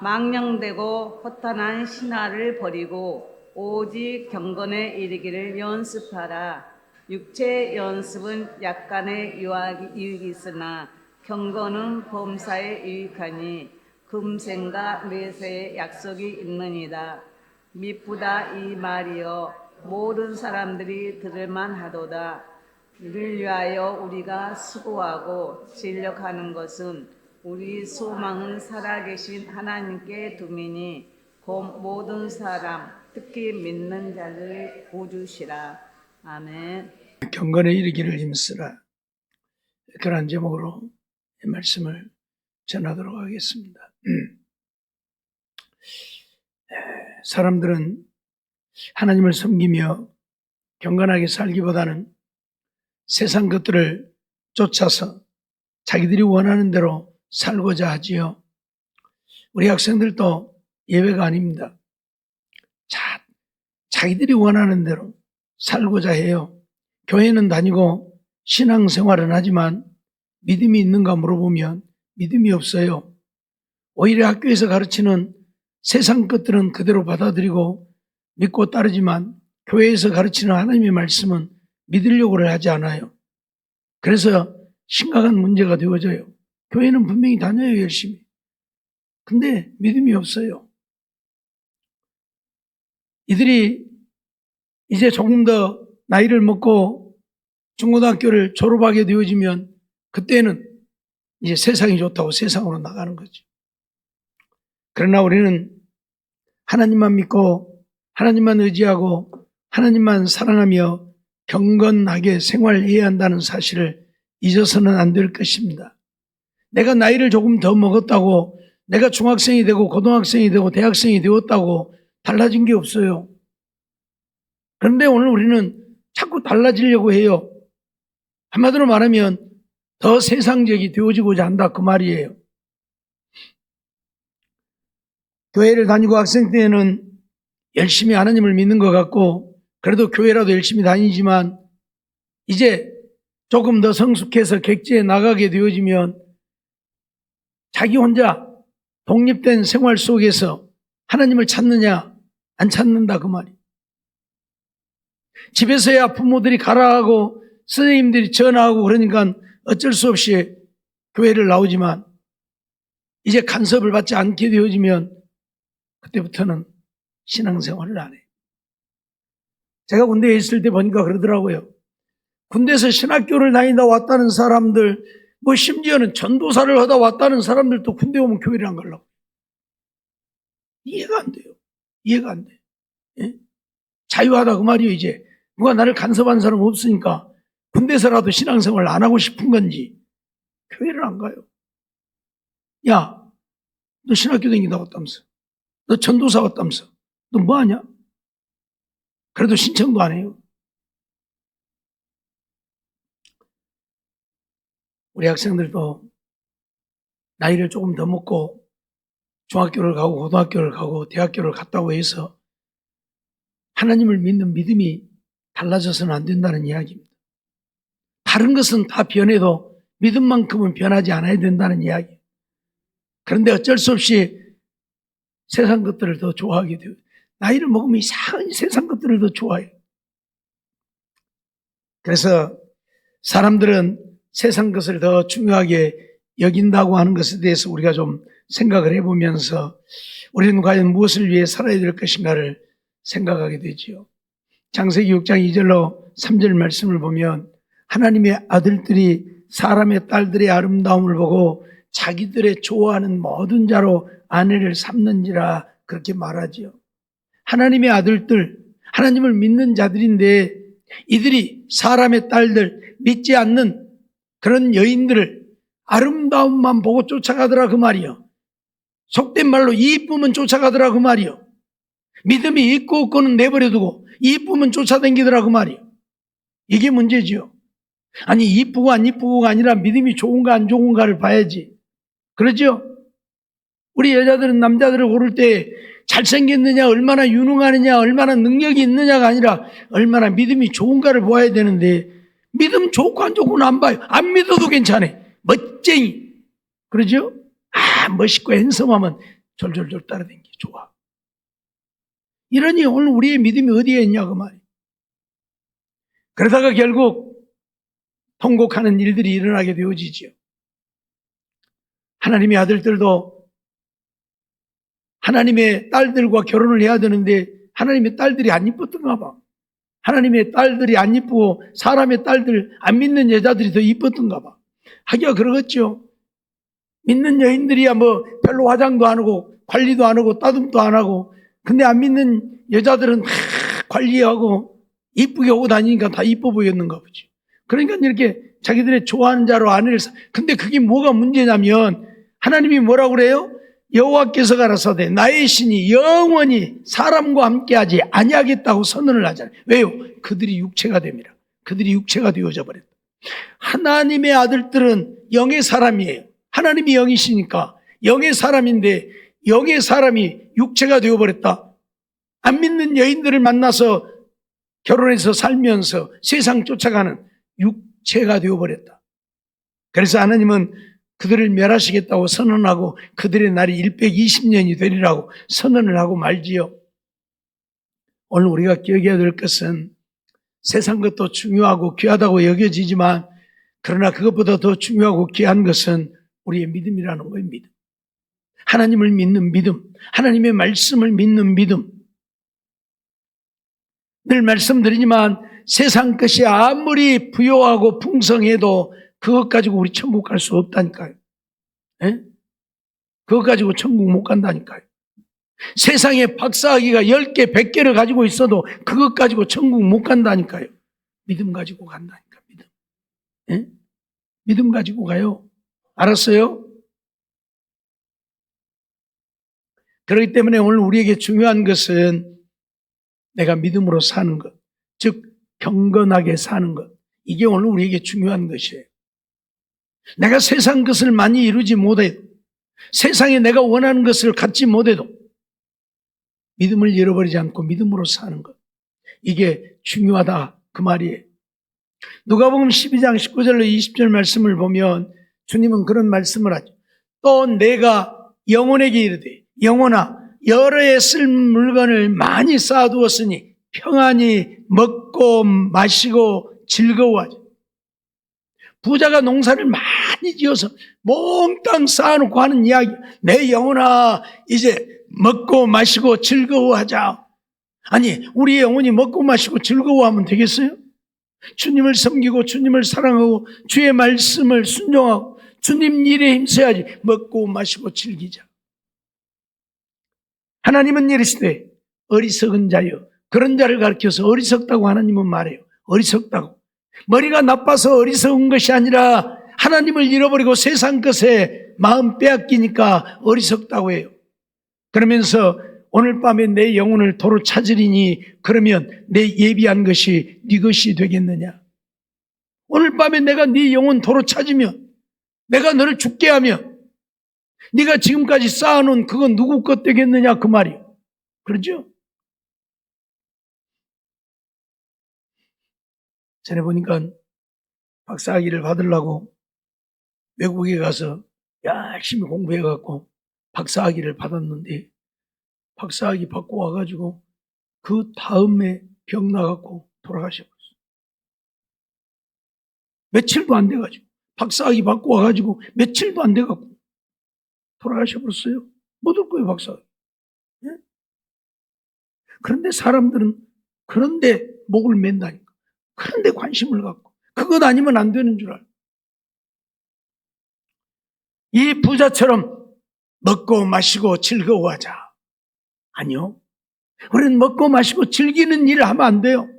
망령되고 허탄한 신화를 버리고 오직 경건에 이르기를 연습하라. 육체 연습은 약간의 유익이 있으나 경건은 범사에 유익하니 금생과 매세의 약속이 있느니라. 미쁘다 이 말이여 모든 사람들이 들을만 하도다. 이를 위하여 우리가 수고하고 진력하는 것은 우리 소망은 살아계신 하나님께 둠이니 곧 모든 사람 특히 믿는 자를 구주시라. 아멘. 경건에 이르기를 힘쓰라. 그런 제목으로 이 말씀을 전하도록 하겠습니다. 사람들은 하나님을 섬기며 경건하게 살기보다는 세상 것들을 쫓아서 자기들이 원하는 대로 살고자 하지요. 우리 학생들도 예외가 아닙니다. 자기들이 원하는 대로 살고자 해요. 교회는 다니고 신앙생활은 하지만 믿음이 있는가 물어보면 믿음이 없어요. 오히려 학교에서 가르치는 세상 것들은 그대로 받아들이고 믿고 따르지만 교회에서 가르치는 하나님의 말씀은 믿으려고 하지 않아요. 그래서 심각한 문제가 되어져요. 교회는 분명히 다녀요, 열심히. 근데 믿음이 없어요. 이들이 이제 조금 더 나이를 먹고 중고등학교를 졸업하게 되어지면 그때는 이제 세상이 좋다고 세상으로 나가는 거죠. 그러나 우리는 하나님만 믿고 하나님만 의지하고 하나님만 사랑하며 경건하게 생활해야 한다는 사실을 잊어서는 안 될 것입니다. 내가 나이를 조금 더 먹었다고 내가 중학생이 되고 고등학생이 되고 대학생이 되었다고 달라진 게 없어요. 그런데 오늘 우리는 자꾸 달라지려고 해요. 한마디로 말하면 더 세상적이 되어지고자 한다 그 말이에요. 교회를 다니고 학생 때에는 열심히 하나님을 믿는 것 같고 그래도 교회라도 열심히 다니지만 이제 조금 더 성숙해서 객지에 나가게 되어지면 자기 혼자 독립된 생활 속에서 하나님을 찾느냐 안 찾는다 그 말이에요. 집에서야 부모들이 가라 하고 선생님들이 전화하고 그러니까 어쩔 수 없이 교회를 나오지만 이제 간섭을 받지 않게 되어지면 그때부터는 신앙생활을 안 해요. 제가 군대에 있을 때 보니까 그러더라고요. 군대에서 신학교를 다니다 왔다는 사람들, 뭐 심지어는 전도사를 하다 왔다는 사람들도 군대 오면 교회를 안 가려고. 이해가 안 돼요. 이해가 안 돼요. 예? 자유하다 그 말이에요. 이제 누가 나를 간섭한 사람 없으니까 군대에서라도 신앙생활을 안 하고 싶은 건지 교회를 안 가요. 야, 너 신학교 다니다 왔다면서. 너 전도사 왔다면서. 너 뭐 하냐? 그래도 신청도 안 해요. 우리 학생들도 나이를 조금 더 먹고 중학교를 가고 고등학교를 가고 대학교를 갔다고 해서 하나님을 믿는 믿음이 달라져서는 안 된다는 이야기입니다. 다른 것은 다 변해도 믿음만큼은 변하지 않아야 된다는 이야기예요. 그런데 어쩔 수 없이 세상 것들을 더 좋아하게 돼요. 나이를 먹으면 이상한 세상 것들을 더 좋아해요. 그래서 사람들은 세상 것을 더 중요하게 여긴다고 하는 것에 대해서 우리가 좀 생각을 해보면서 우리는 과연 무엇을 위해 살아야 될 것인가를 생각하게 되지요. 창세기 6장 2절로 3절 말씀을 보면 하나님의 아들들이 사람의 딸들의 아름다움을 보고 자기들의 좋아하는 모든 자로 아내를 삼는지라 그렇게 말하지요. 하나님의 아들들, 하나님을 믿는 자들인데 이들이 사람의 딸들, 믿지 않는 그런 여인들을 아름다움만 보고 쫓아가더라 그 말이요. 속된 말로 이쁘면 쫓아가더라 그 말이요. 믿음이 있고 없고는 내버려두고 이쁘면 쫓아다니더라 그 말이요. 이게 문제지요. 아니 이쁘고 안 이쁘고가 아니라 믿음이 좋은가 안 좋은가를 봐야지. 그러죠? 우리 여자들은 남자들을 고를 때 잘생겼느냐, 얼마나 유능하느냐, 얼마나 능력이 있느냐가 아니라 얼마나 믿음이 좋은가를 보아야 되는데 믿음 좋고 안 좋고는 안 봐요. 안 믿어도 괜찮아. 멋쟁이. 그러죠? 멋있고 핸섬하면 졸졸졸 따라다니기 좋아. 이러니 오늘 우리의 믿음이 어디에 있냐 그 말이에요. 그러다가 결국 통곡하는 일들이 일어나게 되어지지요. 하나님의 아들들도 하나님의 딸들과 결혼을 해야 되는데 하나님의 딸들이 안 이뻤던가 봐. 하나님의 딸들이 안 이쁘고 사람의 딸들, 안 믿는 여자들이 더 이뻤던가 봐. 하기야 그러겠죠. 믿는 여인들이야 뭐 별로 화장도 안 하고 관리도 안 하고 따듬도 안 하고, 근데 안 믿는 여자들은 관리하고 이쁘게 오고 다니니까 다 이뻐 보였는가 보지. 그러니까 이렇게 자기들의 좋아하는 자로 아내를 근데 그게 뭐가 문제냐면 하나님이 뭐라고 그래요? 여호와께서 가라사대 나의 신이 영원히 사람과 함께하지 아니하겠다고 선언을 하잖아요. 왜요? 그들이 육체가 됩니다. 그들이 육체가 되어져 버렸다. 하나님의 아들들은 영의 사람이에요. 하나님이 영이시니까 영의 사람인데 영의 사람이 육체가 되어버렸다. 안 믿는 여인들을 만나서 결혼해서 살면서 세상 쫓아가는 육체가 되어버렸다. 그래서 하나님은 그들을 멸하시겠다고 선언하고 그들의 날이 120년이 되리라고 선언을 하고 말지요. 오늘 우리가 기억해야 될 것은 세상 것도 중요하고 귀하다고 여겨지지만 그러나 그것보다 더 중요하고 귀한 것은 우리의 믿음이라는 거예요. 믿음. 하나님을 믿는 믿음, 하나님의 말씀을 믿는 믿음. 늘 말씀드리지만 세상 것이 아무리 부요하고 풍성해도 그것 가지고 우리 천국 갈 수 없다니까요. 에? 그것 가지고 천국 못 간다니까요. 세상에 박사학위가 10개, 100개를 가지고 있어도 그것 가지고 천국 못 간다니까요. 믿음 가지고 간다니까, 믿음. 에? 믿음 가지고 가요. 알았어요? 그렇기 때문에 오늘 우리에게 중요한 것은 내가 믿음으로 사는 것, 즉 경건하게 사는 것. 이게 오늘 우리에게 중요한 것이에요. 내가 세상 것을 많이 이루지 못해도, 세상에 내가 원하는 것을 갖지 못해도 믿음을 잃어버리지 않고 믿음으로 사는 것. 이게 중요하다 그 말이에요. 누가복음 12장 19절로 20절 말씀을 보면 주님은 그런 말씀을 하죠. 또 내가 영혼에게 이르되 영혼아 여러 해 쓸 물건을 많이 쌓아두었으니 평안히 먹고 마시고 즐거워하자. 부자가 농사를 많이 지어서 몽땅 쌓아놓고 하는 이야기. 내 영혼아 이제 먹고 마시고 즐거워하자. 아니 우리의 영혼이 먹고 마시고 즐거워하면 되겠어요? 주님을 섬기고 주님을 사랑하고 주의 말씀을 순종하고 주님 일에 힘써야지. 먹고 마시고 즐기자. 하나님은 이르시되 어리석은 자여, 그런 자를 가르쳐서 어리석다고 하나님은 말해요. 어리석다고. 머리가 나빠서 어리석은 것이 아니라 하나님을 잃어버리고 세상 것에 마음 빼앗기니까 어리석다고 해요. 그러면서 오늘 밤에 내 영혼을 도로 찾으리니 그러면 내 예비한 것이 네 것이 되겠느냐. 오늘 밤에 내가 네 영혼 도로 찾으면, 내가 너를 죽게 하면 네가 지금까지 쌓아놓은 그건 누구 것 되겠느냐 그 말이에요. 그렇죠? 전에 보니까 박사학위를 받으려고 외국에 가서 열심히 공부해갖고 박사학위를 받았는데 박사학위 받고 와가지고 그 다음에 병 나갖고 돌아가셔버렸어요. 며칠도 안 돼가지고 박사학위 받고 와가지고 며칠도 안 돼갖고 돌아가셔버렸어요. 못 올 거예요, 박사학위. 예? 그런데 사람들은 그런데 목을 맨다니까. 그런데 관심을 갖고 그것 아니면 안 되는 줄 알고. 이 부자처럼 먹고 마시고 즐거워하자. 아니요. 우리는 먹고 마시고 즐기는 일을 하면 안 돼요.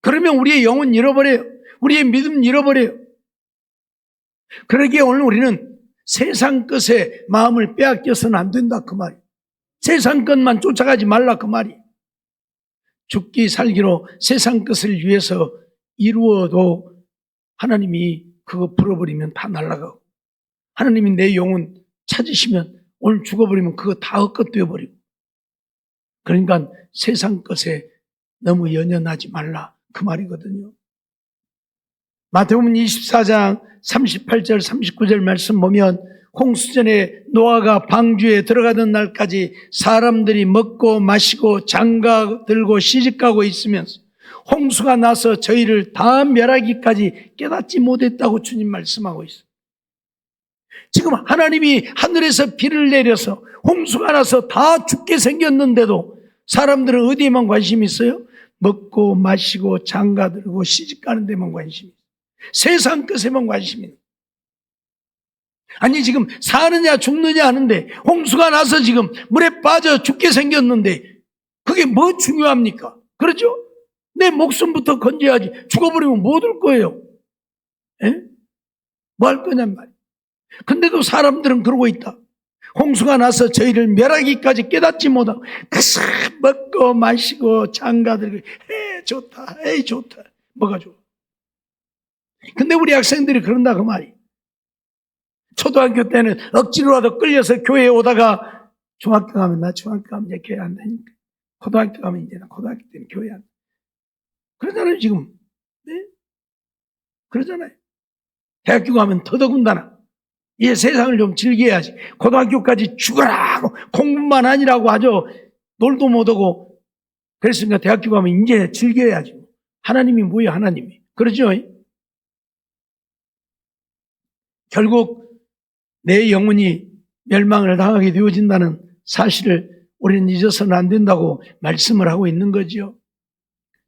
그러면 우리의 영혼 잃어버려요. 우리의 믿음 잃어버려요. 그러기에 오늘 우리는 세상 것에 마음을 빼앗겨서는 안 된다 그 말이에요. 세상 것만 쫓아가지 말라 그 말이에요. 죽기 살기로 세상 것을 위해서 이루어도 하나님이 그거 풀어버리면 다 날아가고, 하나님이 내 영혼 찾으시면 오늘 죽어버리면 그거 다 헛것되어 버리고. 그러니까 세상 것에 너무 연연하지 말라 그 말이거든요. 마태복음 24장 38절 39절 말씀 보면 홍수전에 노아가 방주에 들어가던 날까지 사람들이 먹고 마시고 장가 들고 시집가고 있으면서 홍수가 나서 저희를 다 멸하기까지 깨닫지 못했다고 주님 말씀하고 있어요. 지금 하나님이 하늘에서 비를 내려서 홍수가 나서 다 죽게 생겼는데도 사람들은 어디에만 관심이 있어요? 먹고 마시고 장가 들고 시집가는 데만 관심이 있어요. 세상 것에만 관심이 있어요. 아니 지금 사느냐 죽느냐 하는데 홍수가 나서 지금 물에 빠져 죽게 생겼는데 그게 뭐 중요합니까? 그렇죠? 내 목숨부터 건져야지. 죽어버리면 못 올 거예요. 뭐 할 거냔 말이에요. 근데도 사람들은 그러고 있다. 홍수가 나서 저희를 멸하기까지 깨닫지 못하고 계속 먹고 마시고 장가들고 에이 좋다 에이 좋다. 뭐가 좋아? 근데 우리 학생들이 그런다 그 말이에요. 초등학교 때는 억지로라도 끌려서 교회에 오다가 중학교 가면 나 중학교 가면 이제 교회 안 다니니까 고등학교 가면 이제 나 고등학교 때는 교회 안 다니니까 그러잖아요 지금. 네? 그러잖아요. 대학교 가면 더더군다나 이 세상을 좀 즐겨야지. 고등학교까지 죽어라 하고 공부만 아니라고 하죠. 놀도 못하고 그랬으니까 대학교 가면 이제 즐겨야지. 하나님이 뭐예요 하나님이. 그러죠. 결국 내 영혼이 멸망을 당하게 되어진다는 사실을 우리는 잊어서는 안 된다고 말씀을 하고 있는 거죠.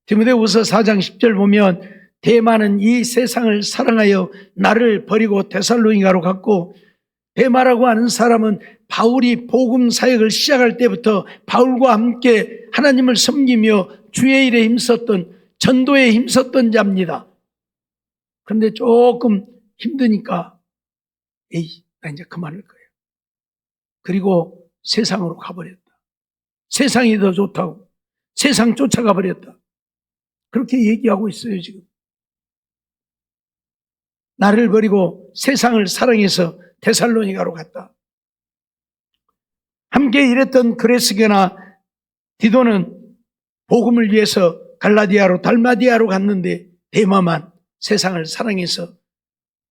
디모데후서 4장 10절 보면 데마는 이 세상을 사랑하여 나를 버리고 데살로니가로 갔고, 데마라고 하는 사람은 바울이 복음 사역을 시작할 때부터 바울과 함께 하나님을 섬기며 주의 일에 힘썼던, 전도에 힘썼던 자입니다. 그런데 조금 힘드니까 에이 나 이제 그만할 거예요. 그리고 세상으로 가버렸다. 세상이 더 좋다고 세상 쫓아가 버렸다. 그렇게 얘기하고 있어요 지금. 나를 버리고 세상을 사랑해서 데살로니가로 갔다. 함께 일했던 그레스게나 디도는 복음을 위해서 갈라디아로 달마디아로 갔는데 데마만 세상을 사랑해서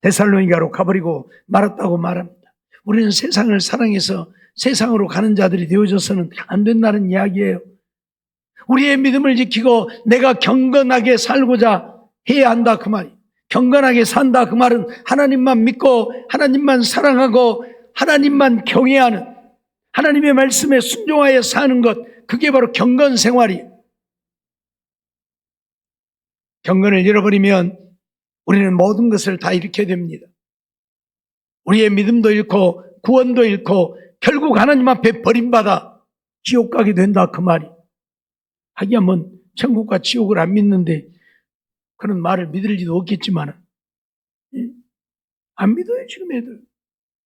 데살로니가로 가버리고 말았다고 말합니다. 우리는 세상을 사랑해서 세상으로 가는 자들이 되어져서는 안 된다는 이야기예요. 우리의 믿음을 지키고 내가 경건하게 살고자 해야 한다 그 말이에요. 경건하게 산다 그 말은 하나님만 믿고 하나님만 사랑하고 하나님만 경외하는, 하나님의 말씀에 순종하여 사는 것, 그게 바로 경건 생활이에요. 경건을 잃어버리면 우리는 모든 것을 다 잃게 됩니다. 우리의 믿음도 잃고 구원도 잃고 결국 하나님 앞에 버림받아 지옥 가게 된다 그 말이. 하기야 뭐 천국과 지옥을 안 믿는데 그런 말을 믿을 리도 없겠지만 안 믿어요 지금 애들.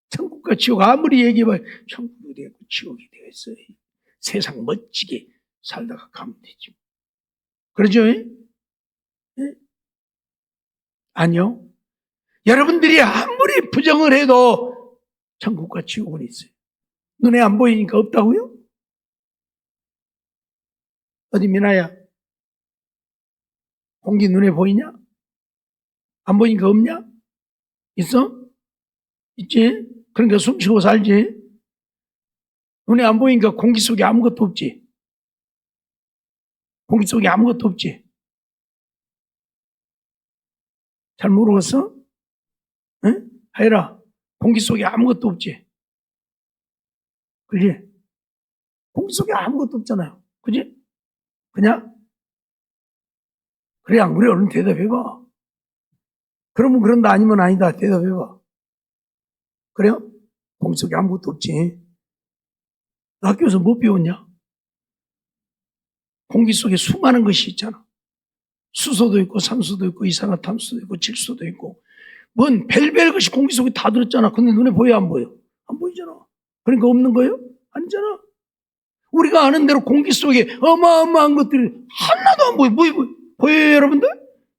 천국과 지옥 아무리 얘기해봐요. 천국이 되고 지옥이 되겠어요. 세상 멋지게 살다가 가면 되지. 그러죠? 아니요. 여러분들이 아무리 부정을 해도 천국과 지옥은 있어요. 눈에 안 보이니까 없다고요? 어디 미나야? 공기 눈에 보이냐? 안 보이니까 없냐? 있어? 있지? 그러니까 숨쉬고 살지? 눈에 안 보이니까 공기 속에 아무것도 없지? 공기 속에 아무것도 없지? 잘 모르겠어? 응? 하여라, 공기 속에 아무것도 없지? 그지? 공기 속에 아무것도 없잖아요. 그지? 그냥? 그래, 안 그래? 얼른 대답해봐. 그러면 그런다, 아니면 아니다. 대답해봐. 그래요? 공기 속에 아무것도 없지. 너 학교에서 뭐 배웠냐? 공기 속에 수많은 것이 있잖아. 수소도 있고 산소도 있고 이산화탄소도 있고 질소도 있고 뭔 별별 것이 공기 속에 다 들었잖아. 근데 눈에 보여 안 보여? 안 보이잖아. 그러니까 없는 거예요? 아니잖아. 우리가 아는 대로 공기 속에 어마어마한 것들이 하나도 안 보여. 뭐 보여요 여러분들?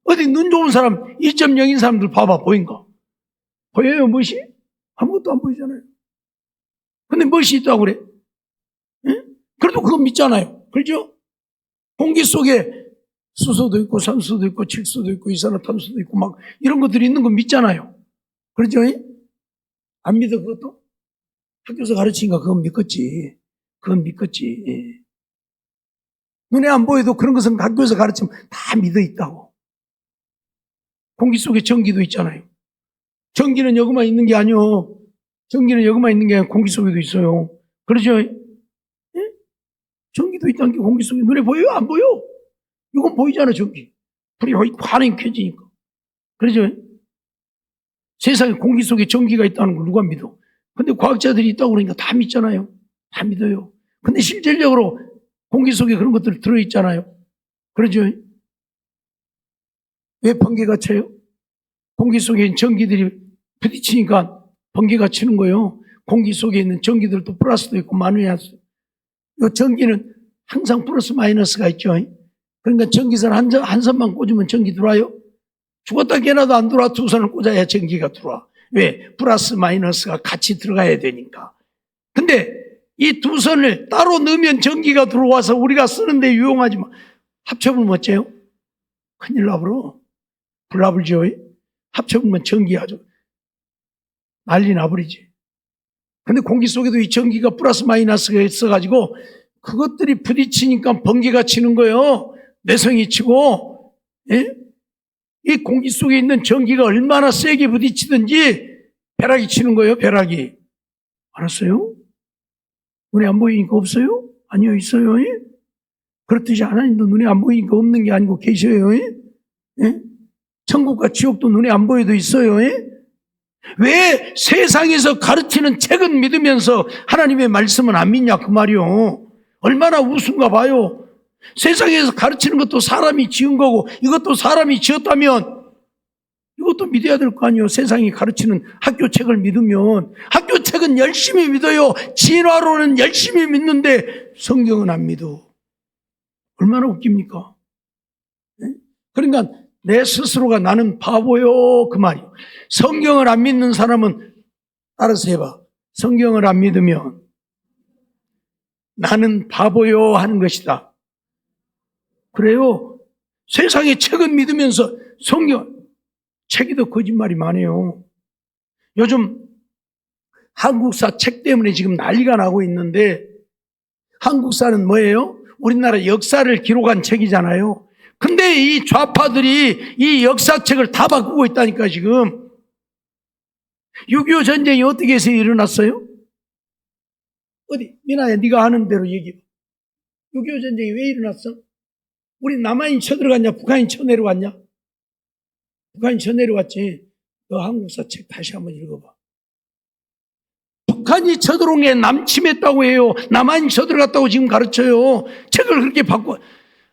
어디 눈 좋은 사람 2.0인 사람들 봐봐. 보인가? 보여요 무엇이? 아무것도 안 보이잖아요. 근데 무엇이 있다고 그래? 응? 그래도 그거 믿잖아요. 그렇죠? 공기 속에 수소도 있고 산소도 있고 질소도 있고 이산화탄소도 있고 막 이런 것들이 있는 거 믿잖아요. 그렇죠? 안 믿어, 그것도? 학교에서 가르치니까 그건 믿겠지. 그건 믿겠지. 예. 눈에 안 보여도 그런 것은 학교에서 가르치면 다 믿어 있다고. 공기 속에 전기도 있잖아요. 전기는 여기만 있는 게 아니요. 전기는 여기만 있는 게 아니라 공기 속에도 있어요. 그러죠? 예? 전기도 있다는 게 공기 속에 눈에 보여요? 안 보여? 이건 보이잖아, 전기. 불이 환히 켜지니까. 그러죠? 세상에 공기 속에 전기가 있다는 걸 누가 믿어? 근데 과학자들이 있다고 그러니까 다 믿잖아요. 다 믿어요. 근데 실질적으로 공기 속에 그런 것들이 들어있잖아요. 그러죠? 왜 번개가 쳐요? 공기 속에 있는 전기들이 부딪히니까 번개가 치는 거예요. 공기 속에 있는 전기들도 플러스도 있고 마이너스도 있고. 이 전기는 항상 플러스 마이너스가 있죠. 그러니까 전기선 한 선만 꽂으면 전기 들어와요? 죽었다 깨어나도 안 들어와. 두 선을 꽂아야 전기가 들어와. 왜? 플러스 마이너스가 같이 들어가야 되니까. 근데 이 두 선을 따로 넣으면 전기가 들어와서 우리가 쓰는데 유용하지만 합쳐보면 어째요? 큰일 나버려. 불나불죠. 합쳐보면 전기 아주 난리 나버리지. 근데 공기 속에도 이 전기가 플러스 마이너스가 있어가지고 그것들이 부딪히니까 번개가 치는 거예요. 내성이 치고. 예? 이 공기 속에 있는 전기가 얼마나 세게 부딪히든지 벼락이 치는 거예요. 벼락이. 알았어요? 눈에 안 보이니까 없어요? 아니요, 있어요. 예? 그렇듯이 하나님도 눈에 안 보이니까 없는 게 아니고 계셔요. 예? 예? 천국과 지옥도 눈에 안 보여도 있어요. 예? 왜 세상에서 가르치는 책은 믿으면서 하나님의 말씀은 안 믿냐 그 말이요. 얼마나 우스운가 봐요. 세상에서 가르치는 것도 사람이 지은 거고 이것도 사람이 지었다면 이것도 믿어야 될 거 아니에요. 세상이 가르치는 학교 책을 믿으면. 학교 책은 열심히 믿어요. 진화론은 열심히 믿는데 성경은 안 믿어. 얼마나 웃깁니까? 네? 그러니까 내 스스로가 나는 바보요 그 말이에요. 성경을 안 믿는 사람은 따라서 해봐. 성경을 안 믿으면 나는 바보요 하는 것이다. 그래요. 세상의 책은 믿으면서 성경 책이 더 거짓말이 많아요. 요즘 한국사 책 때문에 지금 난리가 나고 있는데 한국사는 뭐예요? 우리나라 역사를 기록한 책이잖아요. 근데 이 좌파들이 이 역사책을 다 바꾸고 있다니까 지금. 6.25 전쟁이 어떻게 해서 일어났어요? 어디? 민아야 네가 아는 대로 얘기해. 6.25 전쟁이 왜 일어났어? 우리 남한이 쳐들어갔냐? 북한이 쳐내려왔냐? 북한이 쳐내려왔지. 너 한국사 책 다시 한번 읽어봐. 북한이 쳐들어온 게 남침했다고 해요. 남한이 쳐들어갔다고 지금 가르쳐요. 책을 그렇게 바꿔.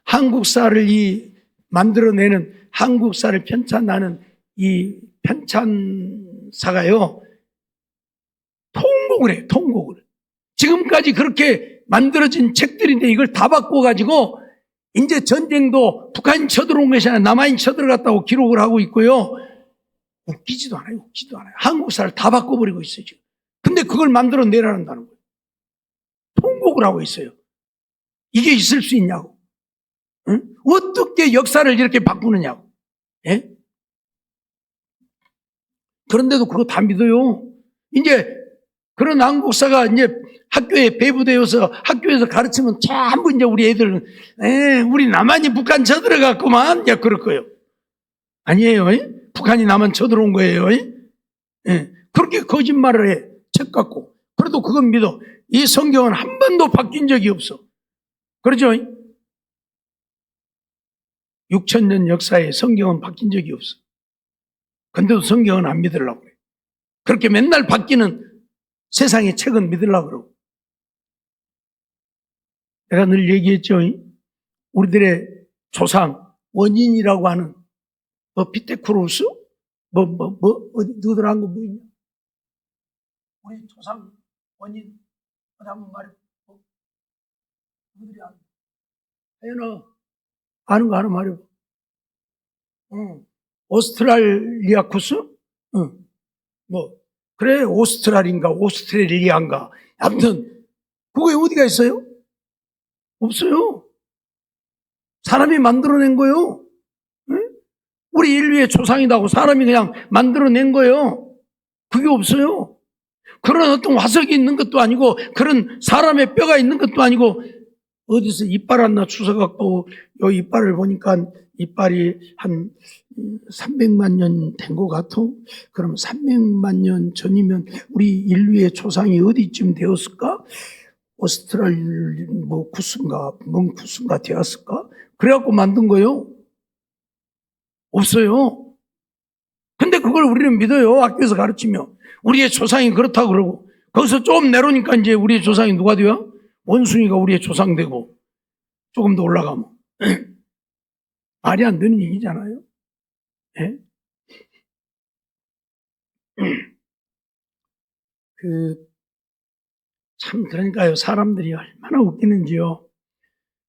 한국사를 만들어내는 한국사를 편찬하는 이 편찬사가요. 통곡을 해요. 통곡을. 지금까지 그렇게 만들어진 책들인데 이걸 다 바꿔가지고 이제 전쟁도 북한이 쳐들어온 것이 아니라 남한이 쳐들어갔다고 기록을 하고 있고요. 웃기지도 않아요. 웃기지도 않아요. 한국사를 다 바꿔버리고 있어요. 지금. 근데 그걸 만들어내라는다는 거예요. 통곡을 하고 있어요. 이게 있을 수 있냐고. 응? 어떻게 역사를 이렇게 바꾸느냐고. 예? 그런데도 그거 다 믿어요. 이제 그런 한국사가 이제 학교에 배부되어서 학교에서 가르치면 전부 이제 우리 애들은 우리 남한이 북한 쳐들어갔구만. 야, 그럴 거예요. 아니에요. 북한이 남한 쳐들어온 거예요. 그렇게 거짓말을 해. 책 갖고. 그래도 그건 믿어. 이 성경은 한 번도 바뀐 적이 없어. 그렇죠? 6,000년 역사에 성경은 바뀐 적이 없어. 근데도 성경은 안 믿으려고 그래. 그렇게 맨날 바뀌는 세상의 책은 믿으려고 그러고. 내가 늘 얘기했죠. 우리들의 조상, 원인이라고 하는, 피테쿠로스? 어디, 너희들 한 거 뭐 있냐? 우리 조상, 원인, 어디 한번 말해. 너희들이 아는 거. 혜연아, 아는 거 하나 말해봐. 오스트랄리아쿠스? 그래, 오스트레일리아인가. 아무튼, 그게 어디가 있어요? 없어요. 사람이 만들어낸 거예요. 응? 우리 인류의 조상이라고 사람이 그냥 만들어낸 거예요. 그게 없어요. 그런 어떤 화석이 있는 것도 아니고 그런 사람의 뼈가 있는 것도 아니고 어디서 이빨 하나 주워갖고 요 이빨을 보니까 이빨이 한 300만 년 된 것 같아. 그럼 300만 년 전이면 우리 인류의 조상이 어디쯤 되었을까? 오스트랄 뭐 쿠스인가 멍쿠스인가 되었을까? 그래갖고 만든 거요? 없어요. 근데 그걸 우리는 믿어요. 학교에서 가르치며 우리의 조상이 그렇다고 그러고 거기서 좀 내려오니까 이제 우리의 조상이 누가 돼요? 원숭이가 우리의 조상 되고 조금 더 올라가면 말이 안 되는 얘기잖아요. 예? 참 그러니까요. 사람들이 얼마나 웃기는지요.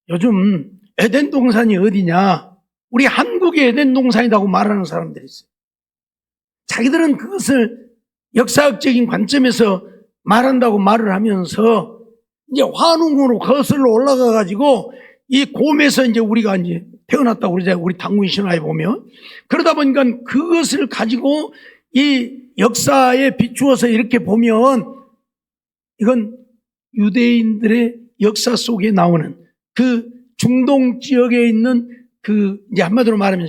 요즘 에덴 동산이 어디냐? 우리 한국이 에덴 동산이라고 말하는 사람들이 있어요. 자기들은 그것을 역사학적인 관점에서 말한다고 말을 하면서 이제 환웅으로 거슬러 올라가 가지고 이 곰에서 이제 우리가 이제 태어났다고 그러잖아요. 우리 당군 신화에 보면. 그러다 보니까 그것을 가지고 이 역사에 비추어서 이렇게 보면 이건 유대인들의 역사 속에 나오는 그 중동 지역에 있는 그 이제 한마디로 말하면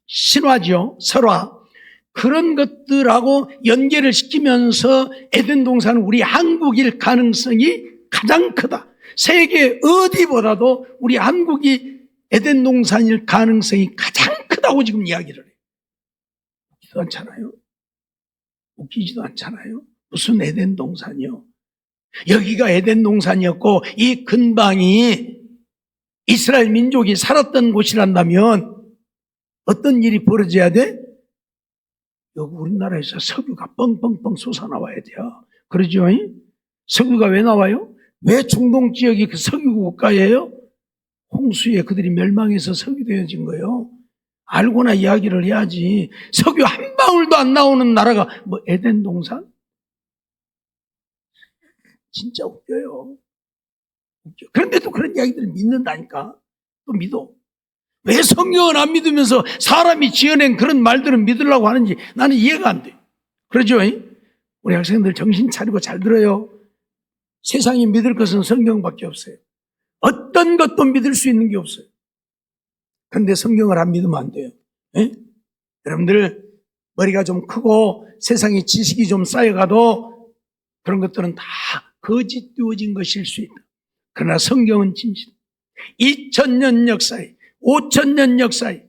신화죠. 설화. 그런 것들하고 연계를 시키면서 에덴 동산은 우리 한국일 가능성이 가장 크다. 세계 어디보다도 우리 한국이 에덴 동산일 가능성이 가장 크다고 지금 이야기를 해요. 웃기지도 않잖아요. 웃기지도 않잖아요. 무슨 에덴 동산이요? 여기가 에덴 동산이었고 이 근방이 이스라엘 민족이 살았던 곳이란다면 어떤 일이 벌어져야 돼? 여기 우리나라에서 석유가 뻥뻥뻥 솟아나와야 돼요. 그러죠? 석유가 왜 나와요? 왜 중동 지역이 그 석유 국가예요? 홍수에 그들이 멸망해서 석유되어진 거예요. 알고나 이야기를 해야지. 석유 한 방울도 안 나오는 나라가 뭐 에덴 동산? 진짜 웃겨요. 웃겨. 그런데도 그런 이야기들을 믿는다니까. 또 믿어. 왜 성경을 안 믿으면서 사람이 지어낸 그런 말들은 믿으려고 하는지 나는 이해가 안 돼. 그러죠? 우리 학생들 정신 차리고 잘 들어요. 세상이 믿을 것은 성경밖에 없어요. 어떤 것도 믿을 수 있는 게 없어요. 그런데 성경을 안 믿으면 안 돼요. 여러분들 머리가 좀 크고 세상에 지식이 좀 쌓여가도 그런 것들은 다 거짓되어진 것일 수 있다. 그러나 성경은 진실. 2000년 역사에 5000년 역사에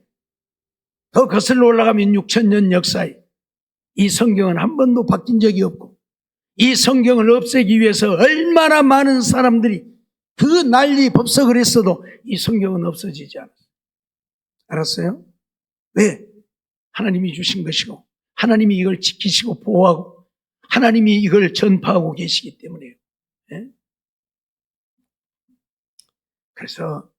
더 거슬러 올라가면 6000년 역사에 이 성경은 한 번도 바뀐 적이 없고 이 성경을 없애기 위해서 얼마나 많은 사람들이 그 난리 법석을 했어도 이 성경은 없어지지 않았어요. 알았어요? 왜? 하나님이 주신 것이고 하나님이 이걸 지키시고 보호하고 하나님이 이걸 전파하고 계시기 때문이에요. 네? 그래서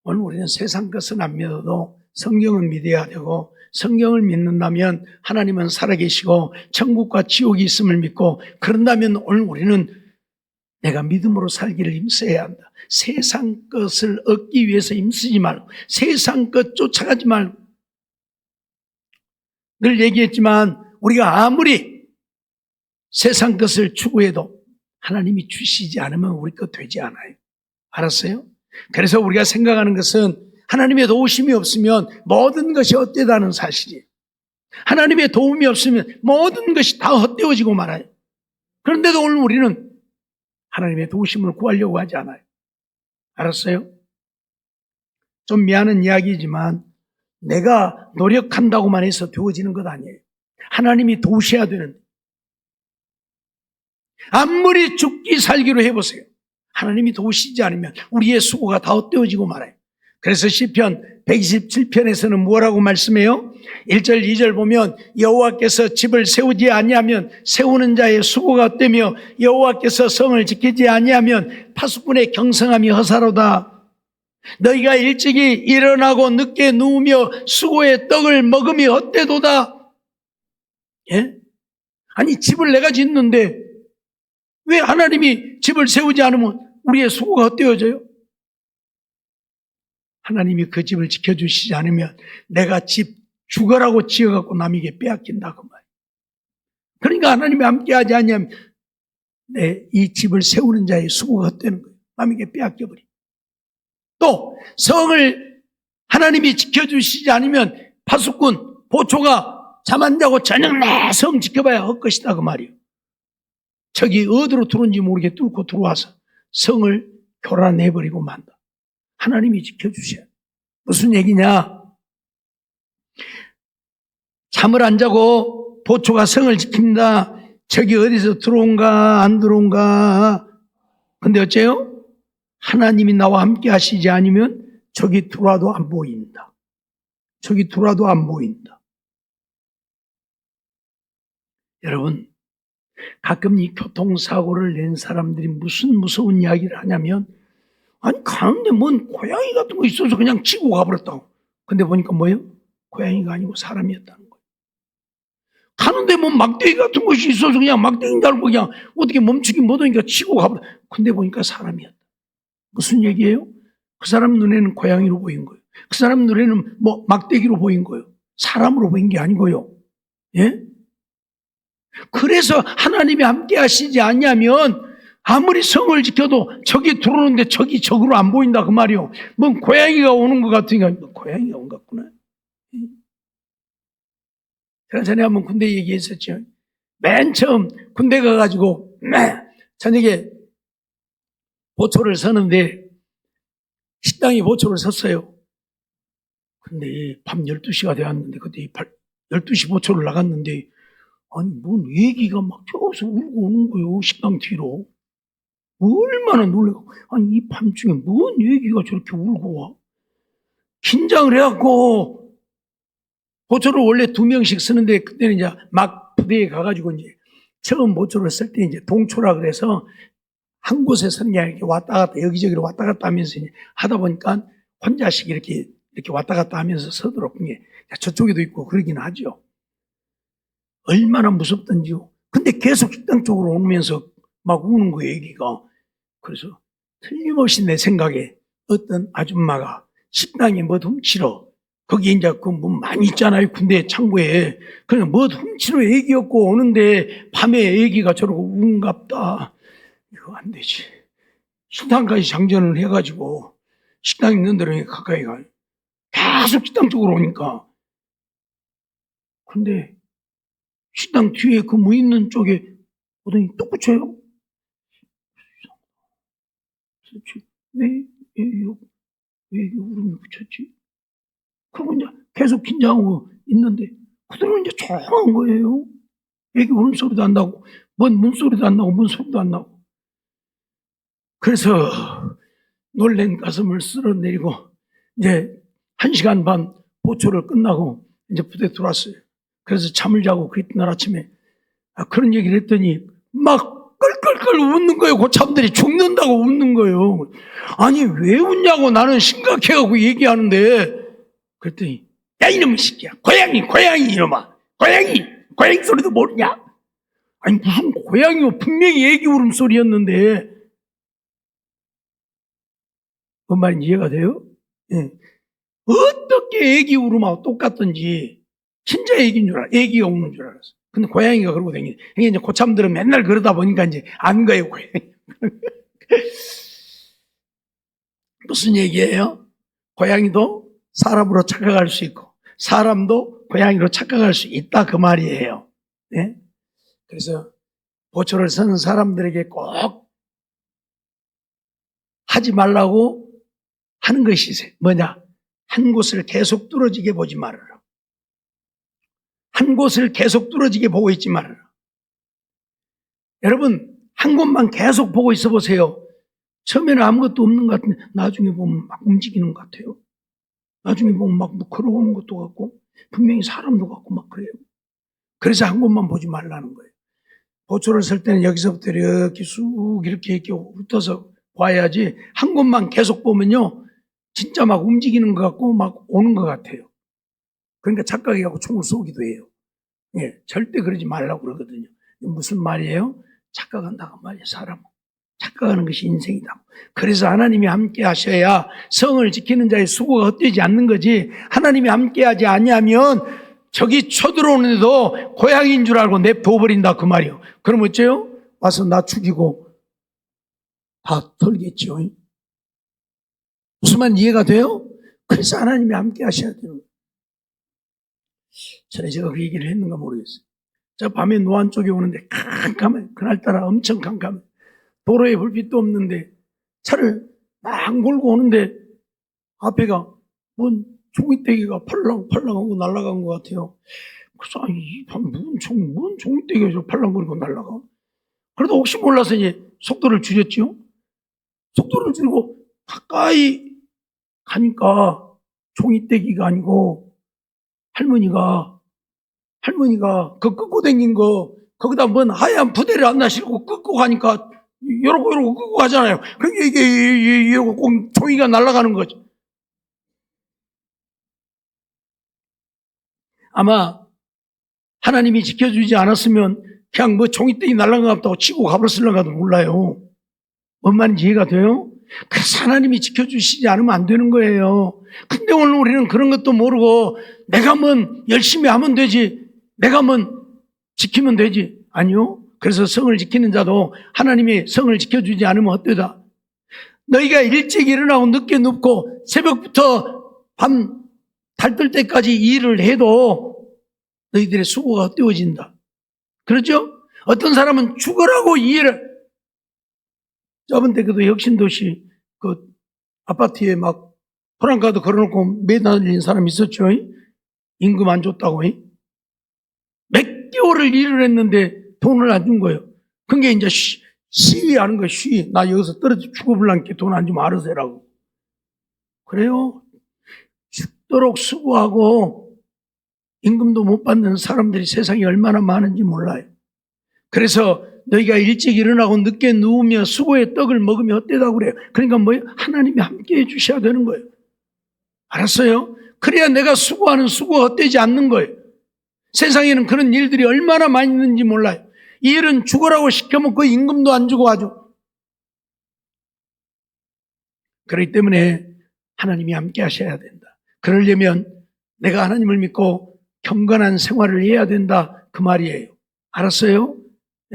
오늘 우리는 세상 것은 안 믿어도 성경은 믿어야 되고 성경을 믿는다면 하나님은 살아계시고 천국과 지옥이 있음을 믿고 그런다면 오늘 우리는 내가 믿음으로 살기를 힘써야 한다. 세상 것을 얻기 위해서 힘쓰지 말고 세상 것 쫓아가지 말고 늘 얘기했지만 우리가 아무리 세상 것을 추구해도 하나님이 주시지 않으면 우리 것 되지 않아요. 알았어요? 그래서 우리가 생각하는 것은 하나님의 도우심이 없으면 모든 것이 헛되다는 사실이에요. 하나님의 도움이 없으면 모든 것이 다 헛되어지고 말아요. 그런데도 오늘 우리는 하나님의 도우심을 구하려고 하지 않아요. 알았어요? 좀 미안한 이야기지만 내가 노력한다고만 해서 되어지는 것 아니에요. 하나님이 도우셔야 되는데 아무리 죽기 살기로 해보세요. 하나님이 도우시지 않으면 우리의 수고가 다 헛되어지고 말아요. 그래서 시편 127편에서는 뭐라고 말씀해요? 1절 2절 보면 여호와께서 집을 세우지 아니하면 세우는 자의 수고가 헛되며 여호와께서 성을 지키지 아니하면 파수꾼의 경성함이 허사로다. 너희가 일찍이 일어나고 늦게 누우며 수고의 떡을 먹음이 헛되도다. 예? 아니 집을 내가 짓는데 왜 하나님이 집을 세우지 않으면 우리의 수고가 헛되어져요? 하나님이 그 집을 지켜주시지 않으면 내가 집 죽어라고 지어갖고 남에게 빼앗긴다고 말이에요. 그러니까 하나님이 함께하지 않으면 이 집을 세우는 자의 수고가 헛되는 거예요. 남에게 빼앗겨버려. 또 성을 하나님이 지켜주시지 않으면 파수꾼, 보초가 잠 안 자고 저녁 내 성 지켜봐야 헛것이다 그 말이에요. 저기 어디로 들어온지 모르게 뚫고 들어와서 성을 교란해버리고 만다. 하나님이 지켜주셔야 돼. 무슨 얘기냐? 잠을 안 자고 보초가 성을 지킵니다. 저기 어디서 들어온가 안 들어온가. 근데 어째요? 하나님이 나와 함께 하시지 않으면 저기 들어와도 안 보인다. 저기 들어와도 안 보인다. 여러분, 가끔 이 교통사고를 낸 사람들이 무슨 무서운 이야기를 하냐면, 아니 가는데 뭔 고양이 같은 거 있어서 그냥 치고 가버렸다고. 근데 보니까 뭐예요? 고양이가 아니고 사람이었다는 거예요. 가는데 뭐 막대기 같은 것이 있어서 그냥 막대기인 줄 알고 그냥 어떻게 멈추긴 못하니까 치고 가버렸다. 근데 보니까 사람이었다. 무슨 얘기예요? 그 사람 눈에는 고양이로 보인 거예요. 그 사람 눈에는 뭐 막대기로 보인 거예요. 사람으로 보인 게 아니고요. 예? 그래서 하나님이 함께 하시지 않냐면 아무리 성을 지켜도 저기 들어오는데 저기 적으로 안 보인다 그 말이요. 뭔 고양이가 오는 것 같으니까 뭐 고양이가 온 것 같구나. 제가 전에 한번 군대 얘기했었죠. 맨 처음 군대 가가지고 저녁에 보초를 서는데 식당에 보초를 섰어요. 근데 밤 12시가 되었는데 그때 12시 보초를 나갔는데 아니 뭔 얘기가 막 저기서 울고 오는 거예요. 식당 뒤로. 얼마나 놀래고 아니 이 밤중에 뭔 얘기가 저렇게 울고 와. 긴장을 해갖고 보초를 원래 2명씩 쓰는데 그때는 이제 막 부대에 가가지고 이제 처음 보초를 쓸 때 이제 동초라 그래서 한 곳에 서는 게 아니라 이렇게 왔다 갔다 여기저기로 왔다 갔다 하면서 이제 하다 보니까 혼자씩 이렇게 왔다 갔다 하면서 서도록 이게 저쪽에도 있고 그러긴 하죠. 얼마나 무섭던지요. 근데 계속 식당 쪽으로 오면서 막 우는 거예요, 애기가. 그래서 틀림없이 내 생각에 어떤 아줌마가 식당에 뭐 훔치러 거기 이제 그 뭐 많이 있잖아요, 군대 창고에. 그냥 뭐 훔치러 애기였고 오는데 밤에 애기가 저러고 우는갑다. 이거 안 되지. 식당까지 장전을 해가지고 식당 있는 데로 가까이 가요. 계속 식당 쪽으로 오니까. 근데 식당 뒤에 그 뭐 있는 쪽에 보더니 또 붙여요. 도대체 왜 이게 울음이 붙였지? 그러고 이제 계속 긴장하고 있는데 그대로 이제 조용한 거예요. 애기 울음소리도 안 나고 뭔 문소리도 안 나고 뭔 소리도 안 나고. 그래서 놀란 가슴을 쓸어내리고 이제 1시간 반 보초를 끝나고 이제 부대 들어왔어요. 그래서 잠을 자고 그 이튿날 아침에 그런 얘기를 했더니 막 끌끌끌 웃는 거예요. 고참들이 죽는다고 웃는 거예요. 아니 왜 웃냐고 나는 심각해가지고 얘기하는데 그랬더니 야 이놈의 새끼야 고양이 이놈아 고양이 소리도 모르냐? 아니 무슨 고양이요 분명히 애기 울음소리였는데 뭔 말인지 이해가 돼요? 예. 어떻게 애기 울음하고 똑같던지 진짜 애기인 줄 알아. 애기가 우는 줄 알았어. 근데 고양이가 그러고 다니네. 이게 이제 고참들은 맨날 그러다 보니까 이제 안 가요, 고양이. 무슨 얘기예요? 고양이도 사람으로 착각할 수 있고, 사람도 고양이로 착각할 수 있다, 그 말이에요. 네? 그래서 보초를 서는 사람들에게 꼭 하지 말라고 하는 것이 있어요. 뭐냐? 한 곳을 계속 뚫어지게 보지 말아라. 한 곳을 계속 뚫어지게 보고 있지 말아라. 여러분, 한 곳만 계속 보고 있어 보세요. 처음에는 아무것도 없는 것 같은데 나중에 보면 막 움직이는 것 같아요. 나중에 보면 막 걸어오는 것도 같고 분명히 사람도 같고 막 그래요. 그래서 한 곳만 보지 말라는 거예요. 보초를 설 때는 여기서부터 이렇게 쑥 이렇게 훑어서 봐야지 한 곳만 계속 보면요. 진짜 막 움직이는 것 같고 막 오는 것 같아요. 그러니까 착각해갖고 총을 쏘기도 해요. 예, 절대 그러지 말라고 그러거든요. 무슨 말이에요? 착각한다고 말이에요, 사람은. 착각하는 것이 인생이다. 그래서 하나님이 함께 하셔야 성을 지키는 자의 수고가 헛되지 않는 거지. 하나님이 함께 하지 않으면 적이 쳐들어오는데도 고향인 줄 알고 냅둬버린다 그 말이요. 그럼 어째요? 와서 나 죽이고 다 털겠죠. 무슨 말 이해가 돼요? 그래서 하나님이 함께 하셔야 되는 거예요. 전에 제가 그 얘기를 했는가 모르겠어요. 저 밤에 노안 쪽에 오는데 캄캄해. 그날따라 엄청 캄캄해. 도로에 불빛도 없는데 차를 막 몰고 오는데 앞에가 뭔 종이떼기가 팔랑팔랑하고 날아간 것 같아요. 그래서 이 밤에 뭔 종이떼기가 저 팔랑거리고 날아가. 그래도 혹시 몰라서 이제 속도를 줄였죠. 속도를 줄이고 가까이 가니까 종이떼기가 아니고 할머니가 그 끄고 댕긴 거 거기다 뭔 하얀 부대를 안 나시고 끄고 가니까 이러고 끄고 가잖아요. 그러니까 이게 이러고 꼭 종이가 날아가는 거죠. 아마 하나님이 지켜주지 않았으면 그냥 뭐 종이떼기 날아간 것 같다고 치고 가버렸을런가도 몰라요. 뭔 말인지 이해가 돼요? 그래서 하나님이 지켜주시지 않으면 안 되는 거예요. 근데 오늘 우리는 그런 것도 모르고 내가 뭔 열심히 하면 되지, 내가 뭔 지키면 되지. 아니요. 그래서 성을 지키는 자도 하나님이 성을 지켜주지 않으면 헛되다. 너희가 일찍 일어나고 늦게 눕고 새벽부터 밤 달 뜰 때까지 일을 해도 너희들의 수고가 헛되어진다. 그렇죠? 어떤 사람은 죽으라고 일을, 저번 때 그도 혁신도시 그 아파트에 막 프랑카드 걸어놓고 매달린 사람 있었죠? 임금 안 줬다고. 몇 개월을 일을 했는데 돈을 안 준 거예요. 그게 이제 시위하는 거예요. 시위. 나 여기서 떨어져 죽어볼란께 돈 안 주면 알아서 해라고. 그래요. 죽도록 수고하고 임금도 못 받는 사람들이 세상에 얼마나 많은지 몰라요. 그래서 너희가 일찍 일어나고 늦게 누우며 수고의 떡을 먹으면 헛되다고 그래요. 그러니까 뭐예요? 하나님이 함께 해주셔야 되는 거예요. 알았어요? 그래야 내가 수고하는 수고가 헛되지 않는 거예요. 세상에는 그런 일들이 얼마나 많이 있는지 몰라요. 이 일은 죽으라고 시켜먹고 임금도 안 주고 하죠. 그렇기 때문에 하나님이 함께 하셔야 된다. 그러려면 내가 하나님을 믿고 경건한 생활을 해야 된다 그 말이에요. 알았어요?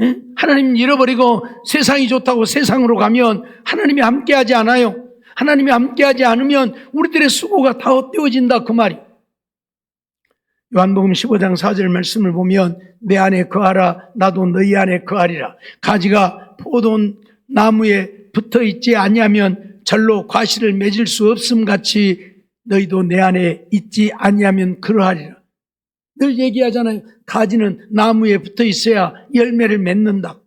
예? 하나님 잃어버리고 세상이 좋다고 세상으로 가면 하나님이 함께하지 않아요. 하나님이 함께하지 않으면 우리들의 수고가 다 헛되어진다 그 말이에요. 요한복음 15장 4절 말씀을 보면 내 안에 거하라 나도 너희 안에 거하리라. 가지가 포도나무에 붙어있지 아니하면 절로 과실을 맺을 수 없음 같이 너희도 내 안에 있지 아니하면 그러하리라. 늘 얘기하잖아요. 가지는 나무에 붙어 있어야 열매를 맺는다.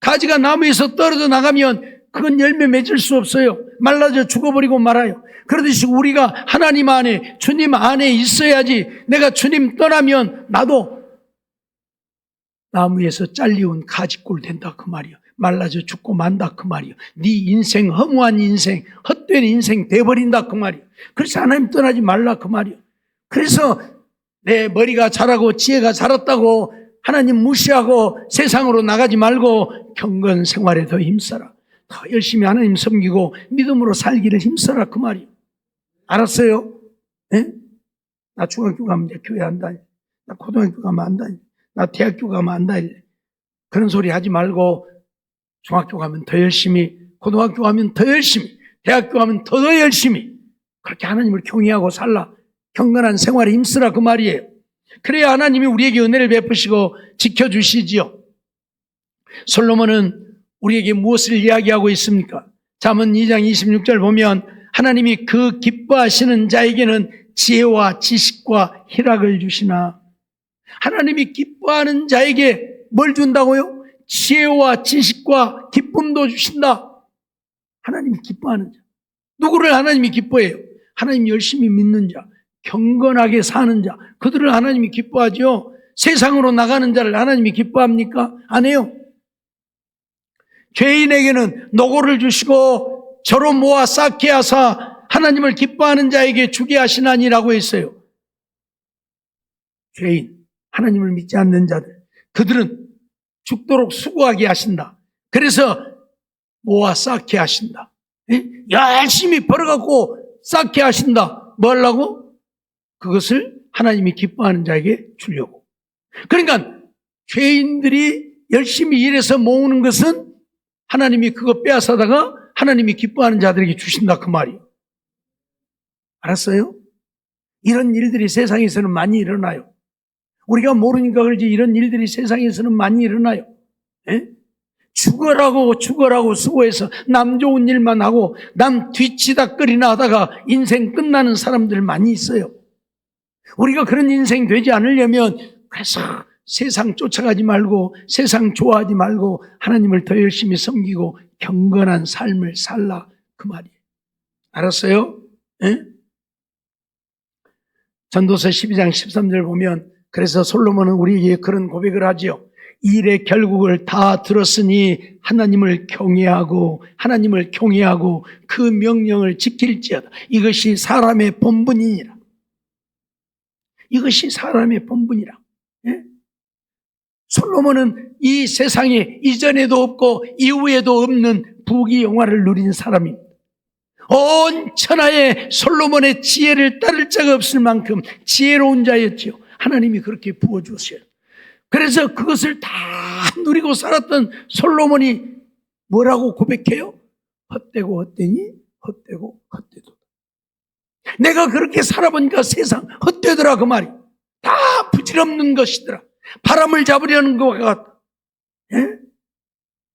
가지가 나무에서 떨어져 나가면 그건 열매 맺을 수 없어요. 말라져 죽어버리고 말아요. 그러듯이 우리가 하나님 안에, 주님 안에 있어야지. 내가 주님 떠나면 나도 나무에서 잘리운 가지꼴 된다 그 말이에요. 말라져 죽고 만다 그 말이에요. 네 인생, 허무한 인생, 헛된 인생 돼버린다 그 말이에요. 그래서 하나님 떠나지 말라 그 말이에요. 그래서 내 머리가 자라고 지혜가 자랐다고 하나님 무시하고 세상으로 나가지 말고 경건 생활에 더 힘써라. 더 열심히 하나님 섬기고 믿음으로 살기를 힘써라 그 말이에요. 알았어요? 네? 나 중학교 가면 이제 교회 안 다니. 나 고등학교 가면 안 다니. 나 대학교 가면 안 다니. 그런 소리 하지 말고 중학교 가면 더 열심히, 고등학교 가면 더 열심히, 대학교 가면 더 열심히 그렇게 하나님을 경외하고 살라. 경건한 생활에 힘쓰라 그 말이에요. 그래야 하나님이 우리에게 은혜를 베푸시고 지켜주시지요. 솔로몬은 우리에게 무엇을 이야기하고 있습니까? 잠언 2장 26절 보면 하나님이 그 기뻐하시는 자에게는 지혜와 지식과 희락을 주시나. 하나님이 기뻐하는 자에게 뭘 준다고요? 지혜와 지식과 기쁨도 주신다. 하나님이 기뻐하는 자. 누구를 하나님이 기뻐해요? 하나님 열심히 믿는 자, 경건하게 사는 자, 그들을 하나님이 기뻐하죠. 세상으로 나가는 자를 하나님이 기뻐합니까? 안 해요. 죄인에게는 노고를 주시고 저로 모아 쌓게 하사 하나님을 기뻐하는 자에게 주게 하시나니라고 했어요. 죄인, 하나님을 믿지 않는 자들, 그들은 죽도록 수고하게 하신다. 그래서 모아 쌓게 하신다. 열심히 벌어갖고 쌓게 하신다. 뭐 하려고? 그것을 하나님이 기뻐하는 자에게 주려고. 그러니까 죄인들이 열심히 일해서 모으는 것은 하나님이 그거 빼앗아다가 하나님이 기뻐하는 자들에게 주신다 그 말이에요. 알았어요? 이런 일들이 세상에서는 많이 일어나요. 우리가 모르니까 그러지 이런 일들이 세상에서는 많이 일어나요. 예? 죽어라고 수고해서 남 좋은 일만 하고 남 뒤치다거리나 하다가 인생 끝나는 사람들 많이 있어요. 우리가 그런 인생 되지 않으려면 그래서 세상 쫓아가지 말고 세상 좋아하지 말고 하나님을 더 열심히 섬기고 경건한 삶을 살라 그 말이에요. 알았어요? 예? 전도서 12장 13절 보면 그래서 솔로몬은 우리에게 그런 고백을 하지요. 일의 결국을 다 들었으니 하나님을 경외하고 그 명령을 지킬지어다. 이것이 사람의 본분이니라. 이것이 사람의 본분이라. 예? 솔로몬은 이 세상에 이전에도 없고 이후에도 없는 부귀영화를 누린 사람입니다. 온 천하에 솔로몬의 지혜를 따를 자가 없을 만큼 지혜로운 자였지요. 하나님이 그렇게 부어주셨어요. 그래서 그것을 다 누리고 살았던 솔로몬이 뭐라고 고백해요? 헛되고 헛되니 헛되고 헛되도. 내가 그렇게 살아보니까 세상 헛되더라 그 말이. 다 부질없는 것이더라. 바람을 잡으려는 것 같다. 예?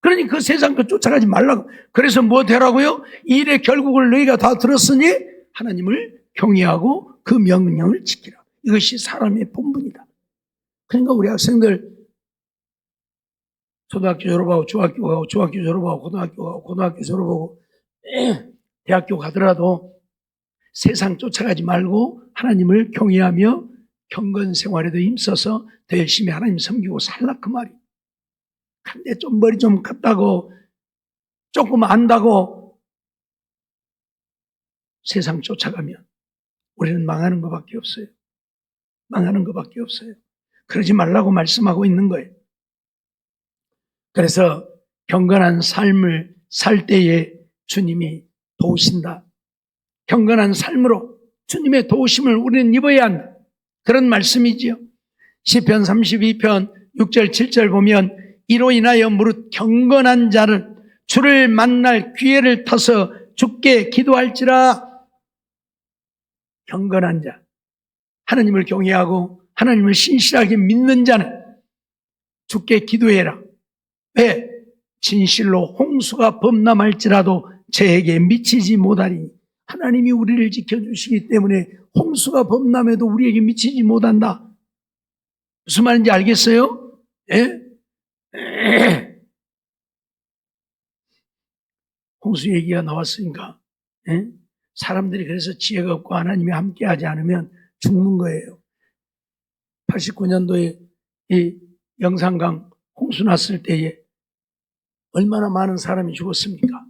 그러니 그 세상 거 쫓아가지 말라고. 그래서 뭐 되라고요? 일의 결국을 너희가 다 들었으니 하나님을 경외하고 그 명령을 지키라. 이것이 사람의 본분이다. 그러니까 우리 학생들 초등학교 졸업하고 중학교 가고 중학교 졸업하고 고등학교 가고 고등학교 졸업하고 대학교 가더라도 세상 쫓아가지 말고 하나님을 경외하며 경건 생활에도 힘써서 더 열심히 하나님 섬기고 살라 그 말이에요. 근데 좀 머리 좀 컸다고 조금 안다고 세상 쫓아가면 우리는 망하는 것밖에 없어요. 망하는 것밖에 없어요. 그러지 말라고 말씀하고 있는 거예요. 그래서 경건한 삶을 살 때에 주님이 도우신다. 경건한 삶으로 주님의 도우심을 우리는 입어야 한다. 그런 말씀이지요. 시편 32편 6절 7절 보면 이로 인하여 무릇 경건한 자는 주를 만날 기회를 타서 주께 기도할지라. 경건한 자, 하나님을 경외하고 하나님을 신실하게 믿는 자는 주께 기도해라. 왜? 진실로 홍수가 범람할지라도 저에게 미치지 못하리니. 하나님이 우리를 지켜주시기 때문에 홍수가 범람해도 우리에게 미치지 못한다. 무슨 말인지 알겠어요? 예? 홍수 얘기가 나왔으니까 예? 사람들이 그래서 지혜가 없고 하나님이 함께하지 않으면 죽는 거예요. 89년도에 이 영산강 홍수 났을 때에 얼마나 많은 사람이 죽었습니까?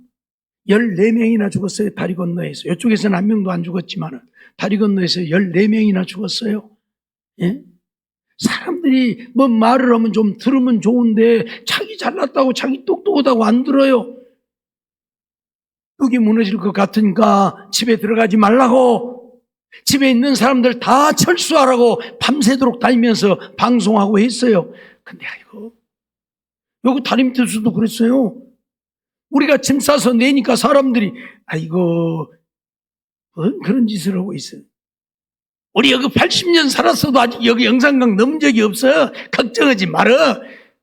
14명이나 죽었어요. 다리 건너에서. 이쪽에서는 한 명도 안 죽었지만 다리 건너에서 14명이나 죽었어요. 예? 사람들이 뭐 말을 하면 좀 들으면 좋은데 자기 잘났다고 자기 똑똑하다고 안 들어요. 뚝이 무너질 것 같으니까 집에 들어가지 말라고, 집에 있는 사람들 다 철수하라고 밤새도록 다니면서 방송하고 했어요. 근데 아이고, 여기 다림투수도 그랬어요. 우리가 짐 싸서 내니까 사람들이 아이고 그런 짓을 하고 있어요. 우리 여기 80년 살았어도 아직 여기 영산강 넘은 적이 없어. 걱정하지 말어.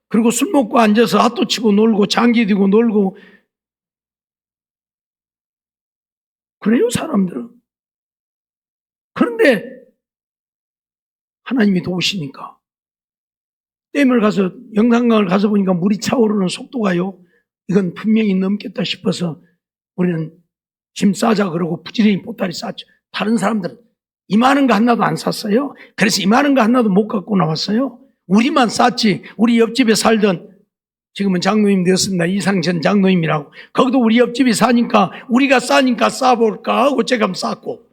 그리고 술 먹고 앉아서 핫도 치고 놀고 장기 들고 놀고 그래요 사람들은. 그런데 하나님이 도우시니까 댐을 가서 영산강을 가서 보니까 물이 차오르는 속도가요, 이건 분명히 넘겠다 싶어서 우리는 짐 싸자 그러고 부지런히 보따리 쌌죠. 다른 사람들은 이만한 거 하나도 안 샀어요. 그래서 이만한 거 하나도 못 갖고 나왔어요. 우리만 쌌지. 우리 옆집에 살던, 지금은 장로님 되었습니다, 이상천 장로님이라고, 거기도 우리 옆집이 사니까 우리가 싸니까 싸볼까 하고 제가 쌌고,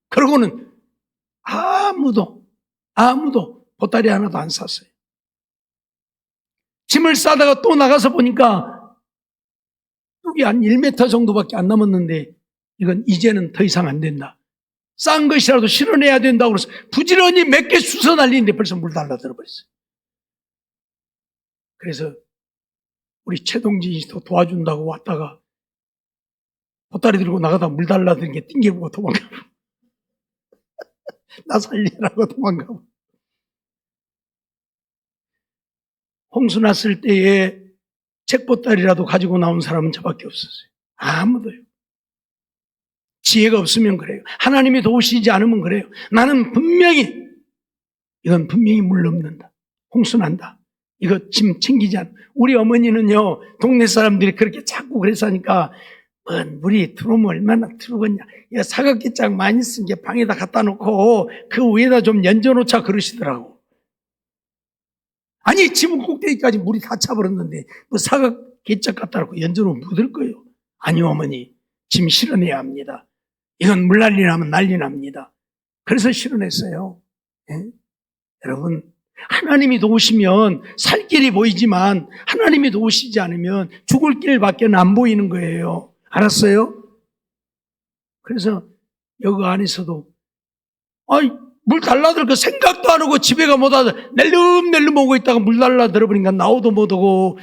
그러고는 아무도 보따리 하나도 안 샀어요. 짐을 싸다가 또 나가서 보니까 여기 한 1m 정도밖에 안 남았는데 이건 이제는 더 이상 안 된다. 싼 것이라도 실어내야 된다고 그래서 부지런히 몇 개 주워 날리는데 벌써 물 달라들어 버렸어요. 그래서 우리 최동진이 또 도와준다고 왔다가 보따리 들고 나가다 물 달라드는 게 띵겨보고 도망가고 나 살리라고 도망가고. 홍수 났을 때에 책보따리라도 가지고 나온 사람은 저밖에 없었어요. 아무도요. 지혜가 없으면 그래요. 하나님이 도우시지 않으면 그래요. 나는 이건 분명히 물 넘는다. 홍수 난다. 이거 짐 챙기지 않아. 우리 어머니는요, 동네 사람들이 그렇게 자꾸 그래서 하니까 물이 들어오면 얼마나 들어오겠냐. 이거 사각기장 많이 쓴 게 방에다 갖다 놓고 그 위에다 좀 연져놓자 그러시더라고. 아니, 지붕 꼭대기까지 물이 다 차버렸는데 뭐 사각기장 갖다 놓고 연져놓으면 묻을 거예요. 아니요, 어머니. 짐 실어내야 합니다. 이건 물 난리 나면 난리 납니다. 그래서 실어냈어요. 예? 여러분, 하나님이 도우시면 살 길이 보이지만 하나님이 도우시지 않으면 죽을 길밖에 안 보이는 거예요. 알았어요? 그래서 여기 안에서도 물 달라들 거 생각도 안 하고 집에 가 못하 낼름낼름 오고 있다가 물 달라들어 버리니까 나오도 못 오고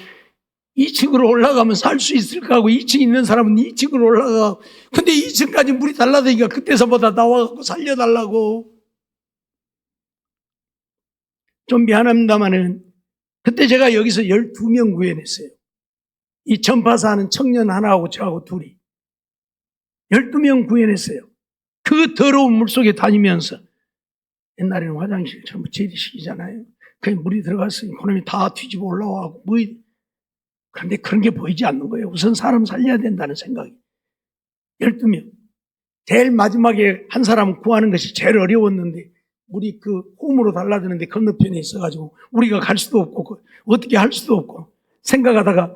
2층으로 올라가면 살 수 있을까 하고 2층 있는 사람은 2층으로 올라가. 근데 2층까지 물이 달라드니까 그때서보다 나와갖고 살려달라고. 좀 미안합니다만은 그때 제가 여기서 12명 구해냈어요. 이 전파사 하는 청년 하나하고 저하고 둘이 12명 구해냈어요. 그 더러운 물속에 다니면서. 옛날에는 화장실처럼 제리식이잖아요. 그냥 물이 들어갔으니 그놈이 다 뒤집어 올라와고 그런데 그런 게 보이지 않는 거예요. 우선 사람 살려야 된다는 생각이. 12명. 제일 마지막에 한 사람 구하는 것이 제일 어려웠는데 물이 그 홈으로 달라드는데 건너편에 있어가지고 우리가 갈 수도 없고 어떻게 할 수도 없고 생각하다가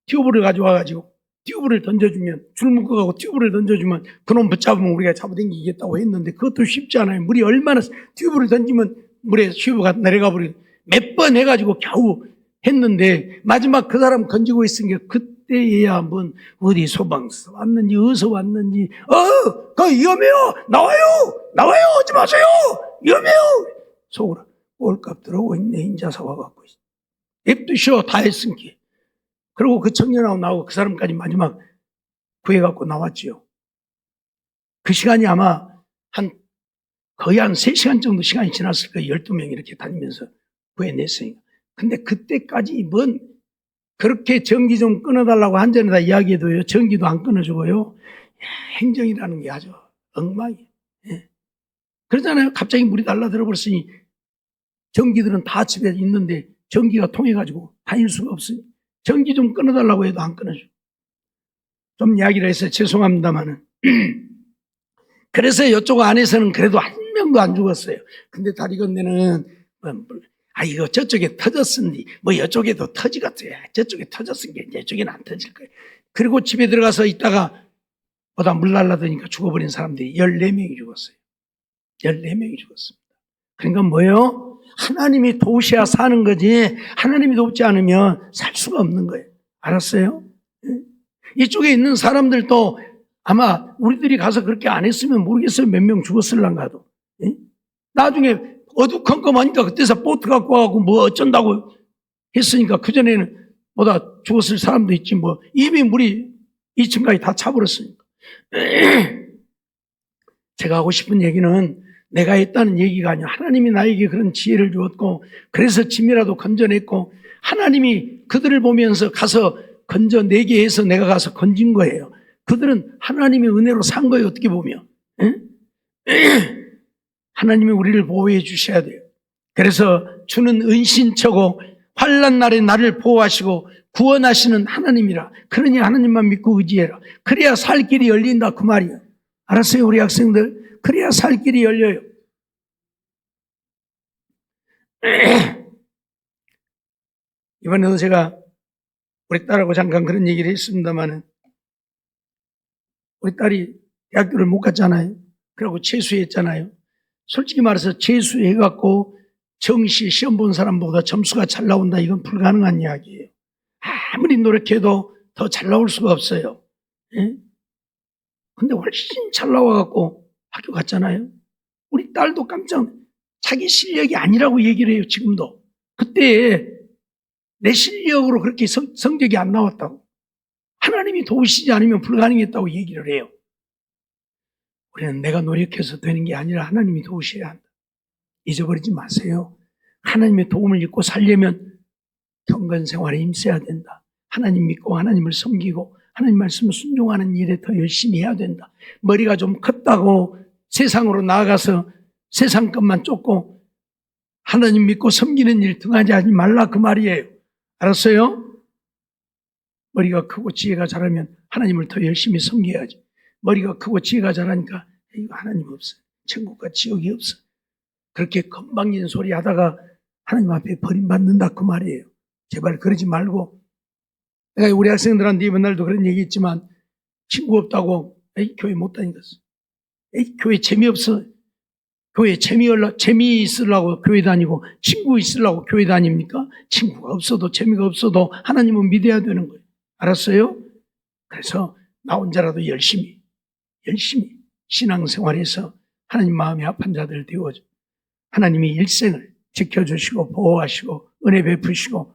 튜브를 가져와가지고 튜브를 던져주면 줄 묶어가고 튜브를 던져주면 그놈 붙잡으면 우리가 잡아당기겠다고 했는데 그것도 쉽지 않아요. 물이 얼마나 튜브를 던지면 물에 튜브가 내려가 버리고 몇 번 해가지고 겨우 했는데 마지막 그 사람 건지고 있으니까 그때야 한번 어디 소방서 왔는지 어디서 왔는지 그 위험해요. 나와요 오지 마세요. 위험해요. 속으로 꼴값 들어오고 있네. 인자사 와갖고 냅두셔 다 했으니까. 그리고 그 청년하고 나오고 그 사람까지 마지막 구해갖고 나왔지요. 그 시간이 아마 거의 한 3시간 정도 시간이 지났을 거예요. 12명이 이렇게 다니면서 구해냈으니까. 근데 그때까지 그렇게 전기 좀 끊어달라고 한전에다 이야기해도요, 전기도 안 끊어주고요. 행정이라는 게 아주 엉망이에요. 예. 그러잖아요. 갑자기 물이 달라들어 버렸으니 전기들은 다 집에 있는데 전기가 통해가지고 다닐 수가 없으니 전기 좀 끊어달라고 해도 안 끊어줘. 좀 이야기를 해서 죄송합니다만은. 그래서 이쪽 안에서는 그래도 한 명도 안 죽었어요. 근데 다리 건네는 이거 저쪽에 터졌으니 이쪽에도 터지겠어요. 저쪽에 터졌으니까 이쪽에는 안 터질 거예요. 그리고 집에 들어가서 있다가 보다 물 날라드니까 죽어버린 사람들이 14명이 죽었어요. 14명이 죽었습니다. 그러니까 뭐예요? 하나님이 도우셔야 사는 거지 하나님이 돕지 않으면 살 수가 없는 거예요. 알았어요? 이쪽에 있는 사람들도 아마 우리들이 가서 그렇게 안 했으면 모르겠어요. 몇 명 죽었을란가도. 나중에 어두컴컴하니까 그때서 보트 갖고 와갖고 어쩐다고 했으니까 그전에는 보다 죽었을 사람도 있지 이미 물이 2층까지 다 차버렸으니까. 제가 하고 싶은 얘기는 내가 했다는 얘기가 아니야. 하나님이 나에게 그런 지혜를 주었고 그래서 짐이라도 건져냈고 하나님이 그들을 보면서 가서 건져내게 해서 내가 가서 건진 거예요. 그들은 하나님의 은혜로 산 거예요. 어떻게 보면. 하나님이 우리를 보호해 주셔야 돼요. 그래서 주는 은신처고 환난 날에 나를 보호하시고 구원하시는 하나님이라. 그러니 하나님만 믿고 의지해라. 그래야 살 길이 열린다 그 말이에요. 알았어요 우리 학생들? 그래야 살 길이 열려요. 이번에도 제가 우리 딸하고 잠깐 그런 얘기를 했습니다마는 우리 딸이 대학교를 못 갔잖아요. 그리고 재수했잖아요. 솔직히 말해서 재수해갖고 정시 시험 본 사람보다 점수가 잘 나온다 이건 불가능한 이야기예요. 아무리 노력해도 더 잘 나올 수가 없어요. 근데 훨씬 잘 나와갖고 학교 갔잖아요. 우리 딸도 깜짝 자기 실력이 아니라고 얘기를 해요. 지금도. 그때 내 실력으로 그렇게 성적이 안 나왔다고. 하나님이 도우시지 않으면 불가능했다고 얘기를 해요. 우리는 내가 노력해서 되는 게 아니라 하나님이 도우셔야 한다. 잊어버리지 마세요. 하나님의 도움을 입고 살려면 경건 생활에 힘써야 된다. 하나님 믿고 하나님을 섬기고 하나님 말씀을 순종하는 일에 더 열심히 해야 된다. 머리가 좀 컸다고 세상으로 나아가서 세상 것만 쫓고 하나님 믿고 섬기는 일 등하지 하지 말라 그 말이에요. 알았어요? 머리가 크고 지혜가 자라면 하나님을 더 열심히 섬겨야지. 머리가 크고 지혜가 자라니까 이거 하나님 없어. 천국과 지옥이 없어. 그렇게 건방진 소리 하다가 하나님 앞에 버림받는다 그 말이에요. 제발 그러지 말고. 내가 우리 학생들한테 이번 날도 그런 얘기 했지만 친구 없다고 교회 못 다니겠어. 교회 재미없어. 교회 재미있으려고 교회 다니고 친구 있으려고 교회 다닙니까? 친구가 없어도 재미가 없어도 하나님은 믿어야 되는 거예요. 알았어요? 그래서 나 혼자라도 열심히 신앙생활에서 하나님 마음이 아픈 자들 되어줘. 하나님이 일생을 지켜주시고 보호하시고 은혜 베푸시고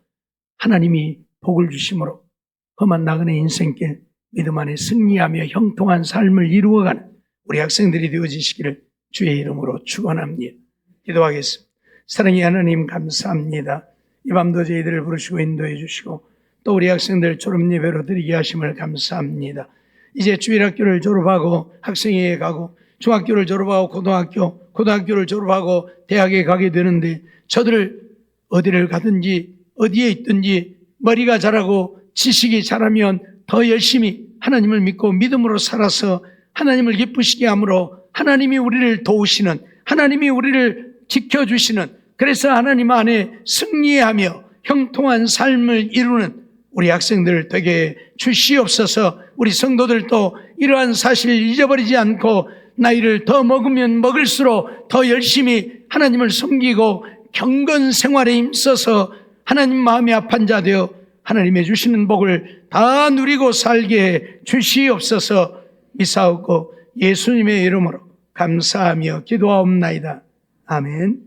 하나님이 복을 주심으로 험한 나그네 인생길 믿음 안에 승리하며 형통한 삶을 이루어가는 우리 학생들이 되어지시기를 주의 이름으로 축원합니다. 기도하겠습니다. 사랑의 하나님 감사합니다. 이 밤도 저희들을 부르시고 인도해 주시고 또 우리 학생들 졸업 예배로 드리게 하심을 감사합니다. 이제 주일학교를 졸업하고 학생회에 가고 중학교를 졸업하고 고등학교를 졸업하고 대학에 가게 되는데 저들 어디를 가든지 어디에 있든지 머리가 자라고 지식이 자라면 더 열심히 하나님을 믿고 믿음으로 살아서 하나님을 기쁘시게 함으로 하나님이 우리를 도우시는 하나님이 우리를 지켜주시는 그래서 하나님 안에 승리하며 형통한 삶을 이루는 우리 학생들 되게 주시옵소서. 우리 성도들도 이러한 사실을 잊어버리지 않고 나이를 더 먹으면 먹을수록 더 열심히 하나님을 섬기고 경건 생활에 힘써서 하나님 마음이 아픈 자 되어 하나님의 주시는 복을 다 누리고 살게 해 주시옵소서. 미사옵고 예수님의 이름으로 감사하며 기도하옵나이다. 아멘.